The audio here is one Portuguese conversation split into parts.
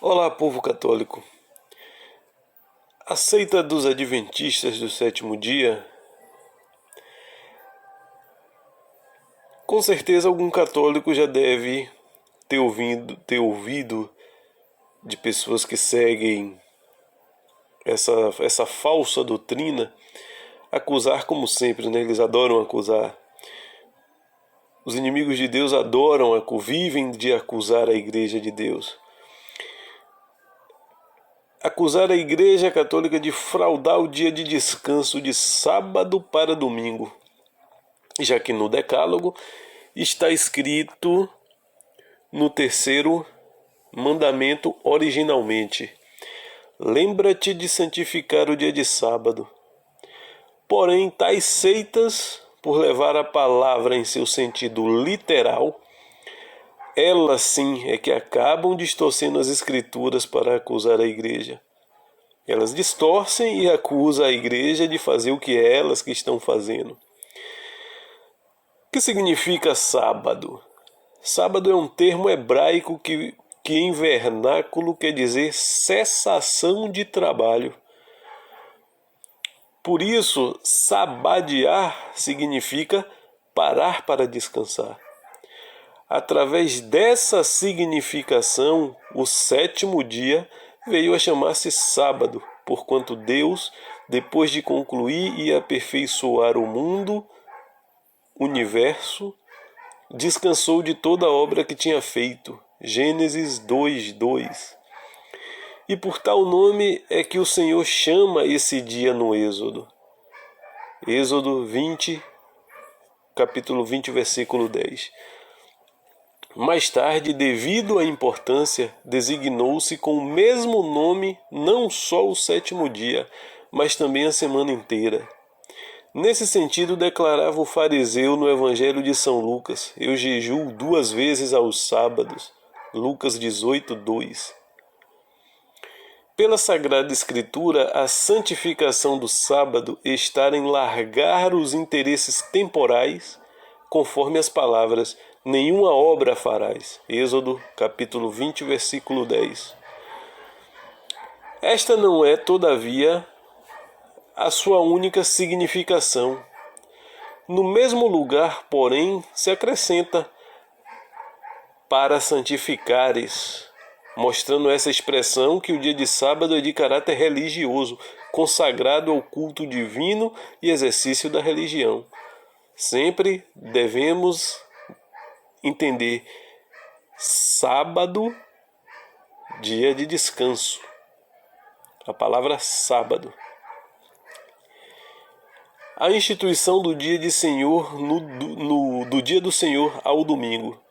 Olá, povo católico. A seita dos adventistas do sétimo dia, com certeza algum católico já deve ter ouvido de pessoas que seguem essa falsa doutrina, acusar como sempre, né? Eles adoram acusar. Os inimigos de Deus vivem de acusar a igreja de Deus. Acusar a Igreja Católica de fraudar o dia de descanso de sábado para domingo, já que no Decálogo está escrito no terceiro mandamento originalmente: lembra-te de santificar o dia de sábado. Porém, tais seitas, por levar a palavra em seu sentido literal, elas sim é que acabam distorcendo as escrituras para acusar a igreja. Elas distorcem e acusam a igreja de fazer o que é elas que estão fazendo. O que significa sábado? Sábado é um termo hebraico que em vernáculo quer dizer cessação de trabalho. Por isso, sabadiar significa parar para descansar. Através dessa significação, o sétimo dia veio a chamar-se sábado, porquanto Deus, depois de concluir e aperfeiçoar o mundo, universo, descansou de toda a obra que tinha feito. Gênesis 2:2. E por tal nome é que o Senhor chama esse dia no Êxodo. Êxodo 20, capítulo 20, versículo 10. Mais tarde, devido à importância, designou-se com o mesmo nome não só o sétimo dia, mas também a semana inteira. Nesse sentido, declarava o fariseu no Evangelho de São Lucas: eu jejuo 2 vezes aos sábados. Lucas 18:2. Pela Sagrada Escritura, a santificação do sábado está em largar os interesses temporais, conforme as palavras: nenhuma obra farás. Êxodo, capítulo 20, versículo 10. Esta não é, todavia, a sua única significação. No mesmo lugar, porém, se acrescenta para santificares, mostrando essa expressão que o dia de sábado é de caráter religioso, consagrado ao culto divino e exercício da religião. Sempre devemos entender sábado, dia de descanso. A palavra sábado. A instituição do dia de Senhor do dia do Senhor ao domingo.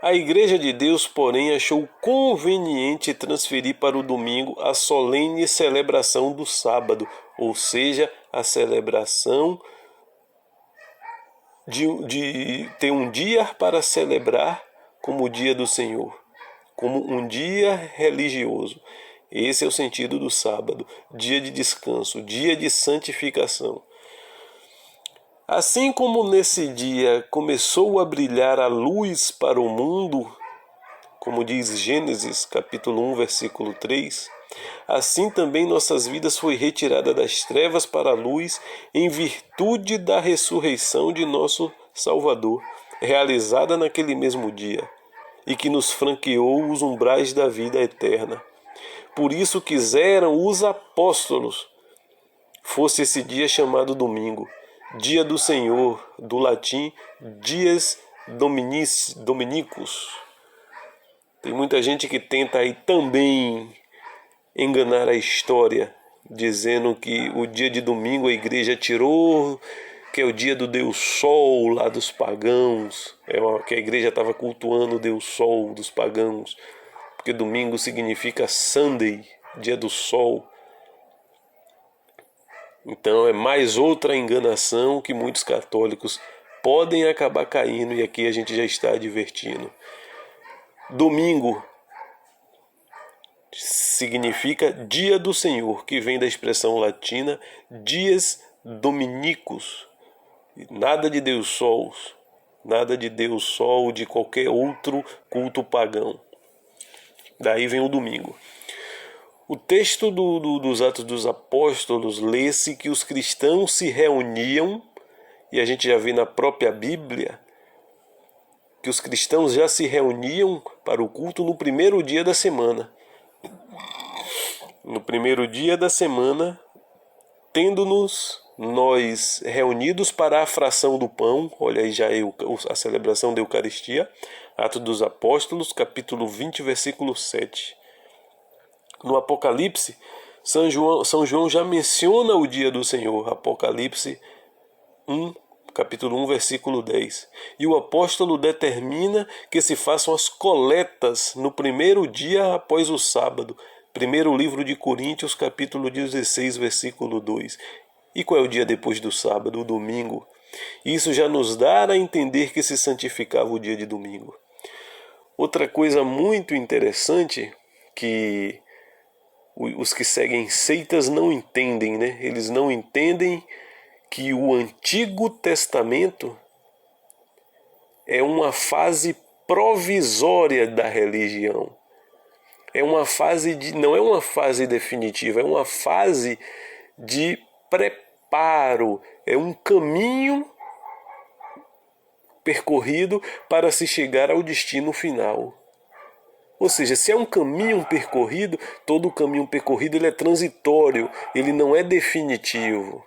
A Igreja de Deus, porém, achou conveniente transferir para o domingo a solene celebração do sábado, ou seja, a celebração de ter um dia para celebrar como o dia do Senhor, como um dia religioso. Esse é o sentido do sábado, dia de descanso, dia de santificação. Assim como nesse dia começou a brilhar a luz para o mundo, como diz Gênesis capítulo 1, versículo 3, assim também nossas vidas foi retirada das trevas para a luz em virtude da ressurreição de nosso Salvador, realizada naquele mesmo dia, e que nos franqueou os umbrais da vida eterna. Por isso quiseram os apóstolos fosse esse dia chamado domingo, dia do Senhor, do latim dies dominicus. Tem muita gente que tenta aí também enganar a história, dizendo que o dia de domingo a igreja tirou, que é o dia do Deus Sol lá dos pagãos, que a igreja estava cultuando o Deus Sol dos pagãos, porque domingo significa Sunday, dia do sol. Então é mais outra enganação que muitos católicos podem acabar caindo, e aqui a gente já está advertindo. Domingo significa dia do Senhor, que vem da expressão latina dies dominicus. Nada de Deus Sol, de qualquer outro culto pagão. Daí vem o domingo. O texto dos Atos dos Apóstolos lê-se que os cristãos se reuniam, e a gente já vê na própria Bíblia que os cristãos já se reuniam para o culto no primeiro dia da semana. No primeiro dia da semana, tendo-nos nós reunidos para a fração do pão, olha aí já a celebração da Eucaristia, Atos dos Apóstolos, capítulo 20, versículo 7. No Apocalipse, São João já menciona o dia do Senhor, Apocalipse 1, capítulo 1, versículo 10. E o apóstolo determina que se façam as coletas no primeiro dia após o sábado. Primeiro livro de Coríntios, capítulo 16, versículo 2. E qual é o dia depois do sábado? O domingo. Isso já nos dá a entender que se santificava o dia de domingo. Outra coisa muito interessante que os que seguem seitas não entendem, né? Eles não entendem que o Antigo Testamento é uma fase provisória da religião. É uma fase não é uma fase definitiva, é uma fase de preparo, é um caminho percorrido para se chegar ao destino final. Ou seja, se é um caminho percorrido, todo o caminho percorrido ele é transitório, ele não é definitivo.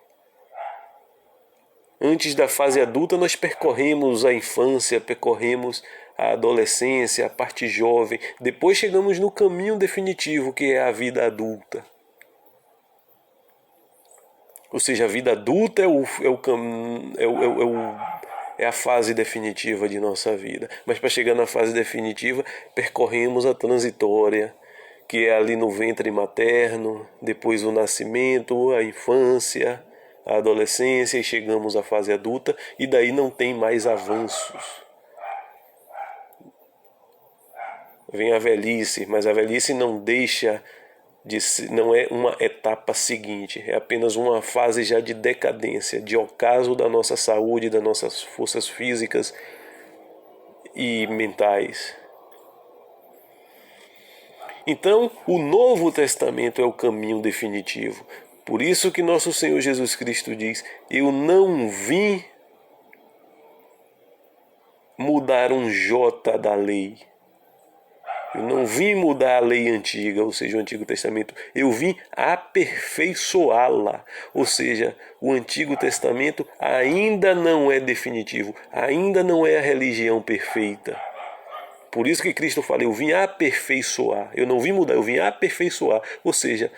Antes da fase adulta, nós percorremos a infância, percorremos a adolescência, a parte jovem. Depois chegamos no caminho definitivo, que é a vida adulta. Ou seja, a vida adulta é a fase definitiva de nossa vida. Mas para chegar na fase definitiva, percorremos a transitória, que é ali no ventre materno, depois o nascimento, a infância, a adolescência e chegamos à fase adulta e daí não tem mais avanços. Vem a velhice, mas a velhice não deixa de ser, não é uma etapa seguinte, é apenas uma fase já de decadência, de ocaso da nossa saúde, das nossas forças físicas e mentais. Então, o Novo Testamento é o caminho definitivo. Por isso que nosso Senhor Jesus Cristo diz: eu não vim mudar um jota da lei. Eu não vim mudar a lei antiga, ou seja, o Antigo Testamento. Eu vim aperfeiçoá-la. Ou seja, o Antigo Testamento ainda não é definitivo, ainda não é a religião perfeita. Por isso que Cristo fala: eu vim aperfeiçoar. Eu não vim mudar, eu vim aperfeiçoar. Ou seja,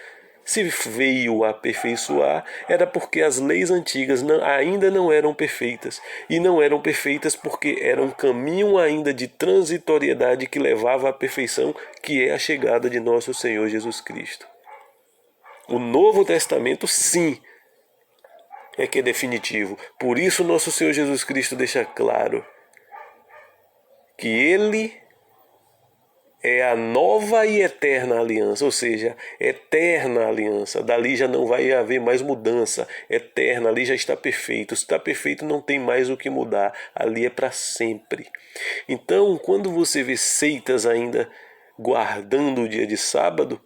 se veio aperfeiçoar, era porque as leis antigas ainda não eram perfeitas. E não eram perfeitas porque era um caminho ainda de transitoriedade que levava à perfeição, que é a chegada de nosso Senhor Jesus Cristo. O Novo Testamento, sim, é que é definitivo. Por isso nosso Senhor Jesus Cristo deixa claro que Ele é a nova e eterna aliança, ou seja, eterna aliança. Dali já não vai haver mais mudança. Eterna, ali já está perfeito. Se está perfeito, não tem mais o que mudar. Ali é para sempre. Então, quando você vê seitas ainda guardando o dia de sábado,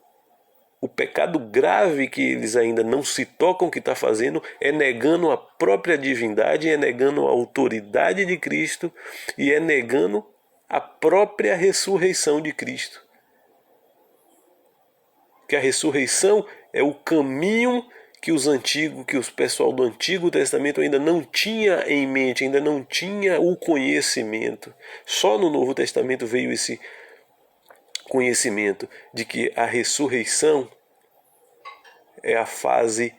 o pecado grave que eles ainda não se tocam que está fazendo é negando a própria divindade, é negando a autoridade de Cristo e é negando a própria ressurreição de Cristo. Que a ressurreição é o caminho que que o pessoal do Antigo Testamento ainda não tinha em mente, ainda não tinha o conhecimento. Só no Novo Testamento veio esse conhecimento de que a ressurreição é a fase,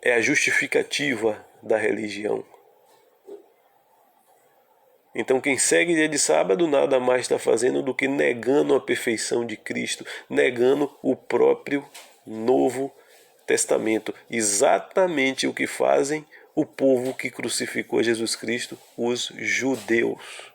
é a justificativa da religião. Então quem segue dia de sábado nada mais está fazendo do que negando a perfeição de Cristo, negando o próprio Novo Testamento. Exatamente o que fazem o povo que crucificou Jesus Cristo, os judeus.